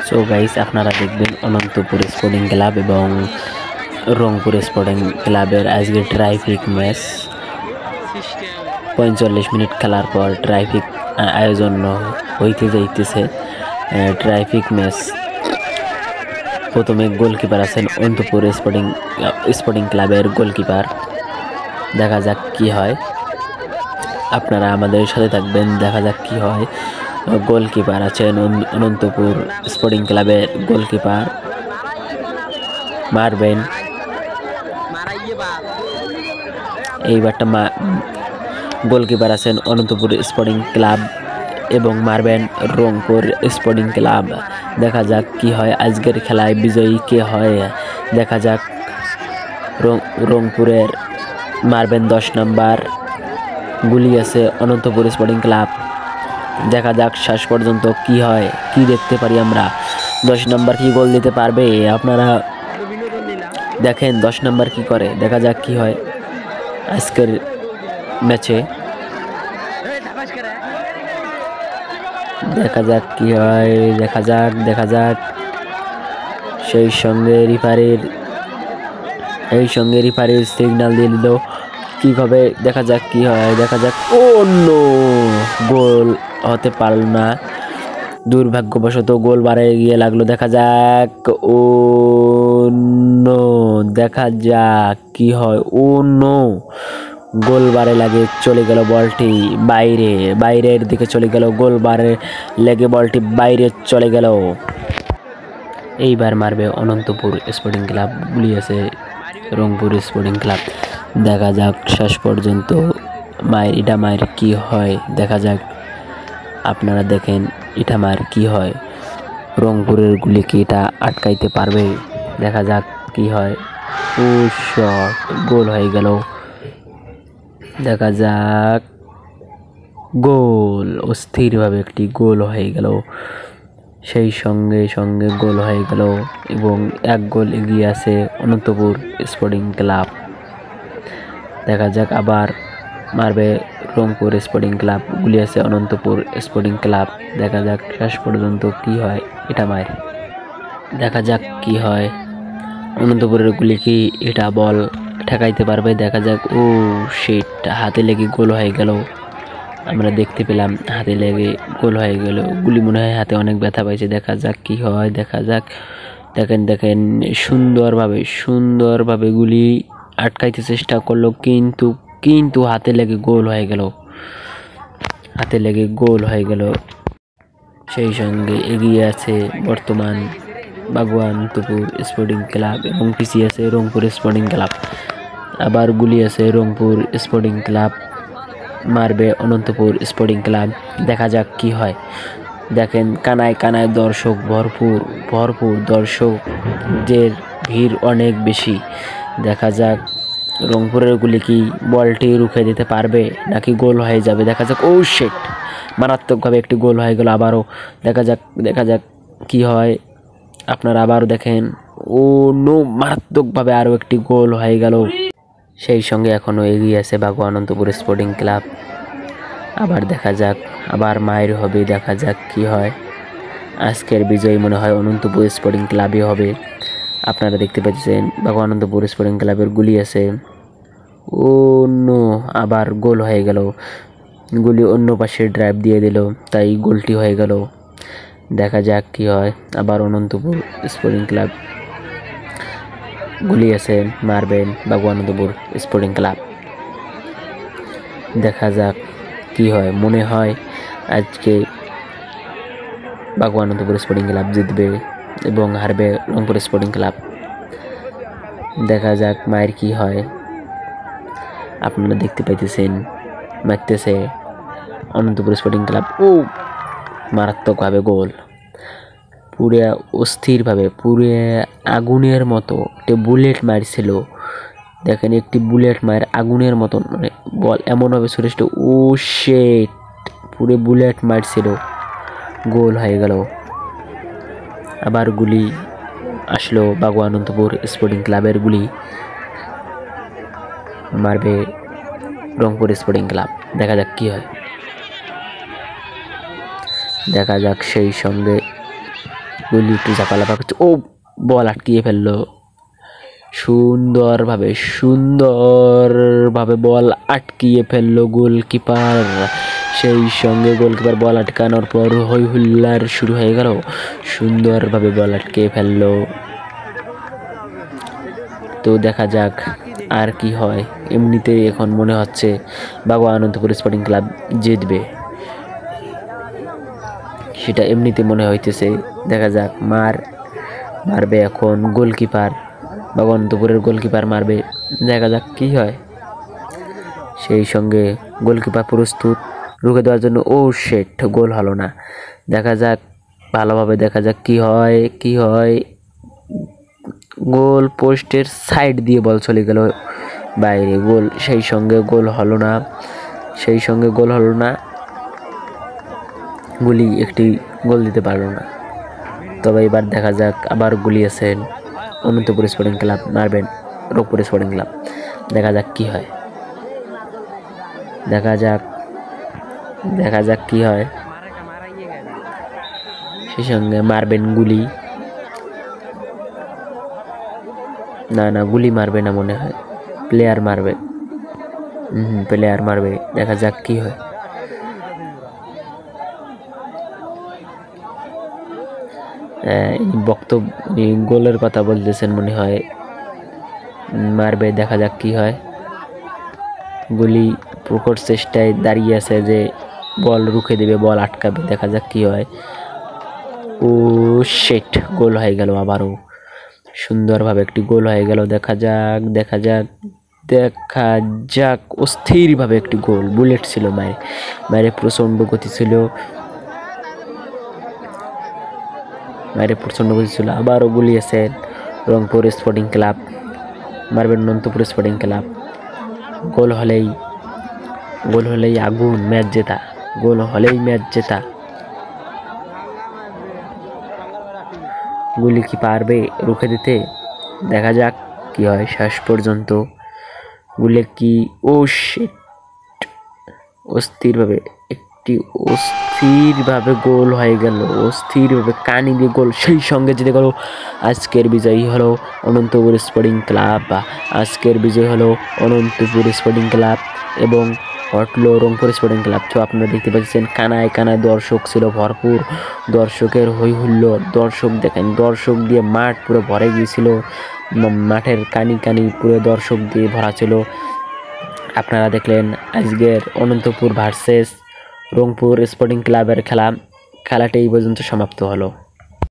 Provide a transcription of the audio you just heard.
So guys, আপনারা দেখবেন Anantapur sporting club এবং রংপুর স্পোর্টিং ক্লাবের আজকে ট্রাফিক ম্যাচ। 45 মিনিট খেলার পর ট্রাফিক আয়োজন হইতে যাইতেছে ট্রাফিক ম্যাচ। প্রথমে গোলকিপার আছেন অনন্তপুর স্পোর্টিং ক্লাবের গোলকিপার। দেখা যাক কি হয়, আপনারা আমাদের সাথে থাকবেন, দেখা যাক কি হয়। গোলকিপার আছেন অনন্তপুর স্পোর্টিং ক্লাবের গোলকিপার, মারবেন এইবারটা গোলকিপার আছেন অনন্তপুর স্পোর্টিং ক্লাব এবং মারবেন রংপুর স্পোর্টিং ক্লাব। দেখা যাক কি হয়, আজকের খেলায় বিজয়ী কে হয়। দেখা যাক, রংপুরের মারবেন 10 নম্বর, গুলি আছে অনন্তপুর স্পোর্টিং ক্লাব। দেখা যাক শেষ পর্যন্ত কি হয়, কি দেখতে পারি আমরা। 10 নম্বর কি গোল দিতে পারবে? আপনারা দেখেন 10 নম্বর কি করে। দেখা যাক কি হয় আজকের ম্যাচে, দেখা যাক কি হয়। দেখা যাক সেই সঙ্গে রিফারির সিগন্যাল দিয়ে দিল, কি হবে দেখা যাক কি হয়। দেখা যাক, ও নো, গোল হতে পারল না, দুর্ভাগ্যবশত গোল বারে গিয়ে লাগলো। দেখা যাক, ও নো, দেখা যাক কি হয়। ও নো, গোল বারে লাগে চলে গেল বলটি বাইরের দিকে চলে গেল, গোল বারে লেগে বলটি বাইরে চলে গেল। এইবার মারবে অনন্তপুর স্পোর্টিং ক্লাব, গুলি আছে রংপুর স্পোর্টিং ক্লাব। দেখা যাক শেষ পর্যন্ত এটা মায়ের কি হয়। দেখা যাক, আপনারা দেখেন এটা মায়ের কি হয়। রংপুরের গুলি কি এটা আটকাইতে পারবে? দেখা যাক কি হয়। ও শট, গোল হয়ে গেল। দেখা যাক, গোল, অস্থিরভাবে একটি গোল হয়ে গেল। সেই সঙ্গে গোল হয়ে গেল এবং 1 গোল এগিয়ে আছে অনন্তপুর স্পোর্টিং ক্লাব। দেখা যাক, আবার মারবে রংপুর স্পোর্টিং ক্লাব, গুলি আছে অনন্তপুর স্পোর্টিং ক্লাব। দেখা যাক শেষ পর্যন্ত কি হয়, এটা মায়ের। দেখা যাক কি হয়, অনন্তপুরের গুলি কি এটা বল ঠেকাইতে পারবে? দেখা যাক, ও শিট, হাতে লেগে গোল হয়ে গেল। আমরা দেখতে পেলাম হাতে লেগে গোল হয়ে গেল, গুলি মনে হয় হাতে অনেক ব্যথা পাইছে। দেখা যাক কি হয়। দেখা যাক, দেখেন সুন্দরভাবে গুলি আটকাইতে চেষ্টা করলো, কিন্তু হাতে লেগে গোল হয়ে গেল। সেই সঙ্গে এগিয়ে আছে বর্তমান অনন্তপুর স্পোর্টিং ক্লাব এবং পিছিয়ে আছে রংপুর স্পোর্টিং ক্লাব। আবার গুলি আছে রংপুর স্পোর্টিং ক্লাব, মারবে অনন্তপুর স্পোর্টিং ক্লাব। দেখা যাক কি হয়। দেখেন কানায় দর্শক ভরপুর দর্শকদের ভিড় অনেক বেশি। দেখা যাক রংপুরের গুলি কি বলটি রুখে দিতে পারবে নাকি গোল হয়ে যাবে। দেখা যাক, ও শিট, মারাত্মকভাবে একটি গোল হয়ে গেল আবারও। দেখা যাক কি হয়, আপনারা আবারও দেখেন। ও নো, মারাত্মকভাবে আরও একটি গোল হয়ে গেল। সেই সঙ্গে এখনও এগিয়ে আছে অনন্তপুর স্পোর্টিং ক্লাব। আবার দেখা যাক, আবার মায়ের হবে। দেখা যাক কি হয়। আজকের বিজয়ী মনে হয় অনন্তপুর স্পোর্টিং ক্লাবই হবে। আপনারা দেখতে পাচ্ছেন অনন্তপুর স্পোর্টিং ক্লাবের গুলি আছে। ও নো, আবার গোল হয়ে গেল। গুলি অন্য পাশে ড্রাইভ দিয়ে দিল, তাই গোলটি হয়ে গেল। দেখা যাক কি হয়। আবার অনন্তপুর স্পোর্টিং ক্লাব, গুলি আছে, মারবেন অনন্তপুর স্পোর্টিং ক্লাব। দেখা যাক কি হয়। মনে হয় আজকে অনন্তপুর স্পোর্টিং ক্লাব জিতবে এবং হারবে রংপুর স্পোর্টিং ক্লাব। দেখা যাক মায়ের কি হয়। আপনারা দেখতে পাইতেছেন মারতেছে অনন্তপুর স্পোর্টিং ক্লাব। ও, মারাত্মকভাবে গোল, পুরে অস্থিরভাবে, পুরে আগুনের মতো একটি বুলেট মারছিল। দেখেন, একটি বুলেট মার আগুনের মতন, মানে বল এমনভাবে ছুটেছিল, ও শিট, পুরে বুলেট মারছিল, গোল হয়ে গেল। আবার গুলি আসলো অনন্তপুর স্পোর্টিং ক্লাবের গুলি, মারবে রংপুর স্পোর্টিং ক্লাব। দেখা যাক কি হয়। দেখা যাক সেই সঙ্গে গুলি একটু ঝাপালাপা করছে, ও বল আটকিয়ে ফেললো সুন্দরভাবে বল আটকিয়ে ফেললো গোলকিপার। সেই সঙ্গে গোলকিপার বল আটকানোর পর হই হুল্লার শুরু হয়ে গেল, সুন্দরভাবে বল আটকিয়ে ফেললো। তো দেখা যাক আর কি হয়। এমনিতেই এখন মনে হচ্ছে বাগুয়া আনন্দপুর স্পোর্টিং ক্লাব জিতবে, সেটা এমনিতে মনে হইতেছে। দেখা যাক মারবে এখন গোলকিপার, বাগুয়া আনন্দপুরের গোলকিপার মারবে, দেখা যাক কি হয়। সেই সঙ্গে গোলকিপার প্রস্তুত রুখে দেওয়ার জন্য। ও শেট, গোল হলো না। দেখা যাক ভালোভাবে, দেখা যাক কি হয়। গোল পোস্টের সাইড দিয়ে বল চলে গেল বাইরে, গোল সেই সঙ্গে গোল হলো না। গুলি একটি গোল দিতে পারলো না। তবে এবার দেখা যাক আবার গুলি আছেন অনন্তপুর স্পোর্টিং ক্লাব মারবেন রংপুর স্পোর্টিং ক্লাব, দেখা যাক কি হয়। দেখা যাক কি হয়। সেই সঙ্গে মারবেন গুলি, না গুলি মারবে না মনে হয়, প্লেয়ার মারবে, দেখা যাক কি হয়। গোলের কথা বলতেছেন মনে হয়, মারবে, দেখা যাক কি হয়। গুলি প্রখর চেষ্টায় দাঁড়িয়ে আছে যে বল রুখে দেবে, বল আটকাবে, দেখা যাক কি হয়। ও শেট, গোল হয়ে গেল, আবারও সুন্দরভাবে একটি গোল হয়ে গেল। দেখা যাক অস্থিরভাবে একটি গোল, বুলেট ছিল বাইরে প্রচন্ড গতি ছিল, আবারও গুলি আছে রংপুর স্পোর্টিং ক্লাব মারবেন অনন্তপুর স্পোর্টিং ক্লাব। গোল হলেই আগুন, ম্যাচ জেতা। গুলি কি পারবে রুখে দিতে, দেখা যাক কি হয় শেষ পর্যন্ত। গুলি কি, ও শিট, অস্থিরভাবে গোল হয়ে গেল, অস্থিরভাবে কানি দিয়ে গোল, সেই সঙ্গে জিতে গেল। আজকের বিজয়ী হলো অনন্তপুর স্পোর্টিং ক্লাব এবং হটলো রংপুর স্পোর্টিং ক্লাব। তো আপনারা দেখতে পাচ্ছেন কানায় দর্শক ছিল ভরপুর, দর্শকের হই হুল্লোড়, দর্শক দিয়ে মাঠ পুরো ভরে গিয়েছিল, মাঠের কানি পুরো দর্শক দিয়ে ভরা ছিল। আপনারা দেখলেন আজকের অনন্তপুর ভার্সেস রংপুর স্পোর্টিং ক্লাবের খেলাটি এই পর্যন্ত সমাপ্ত হলো।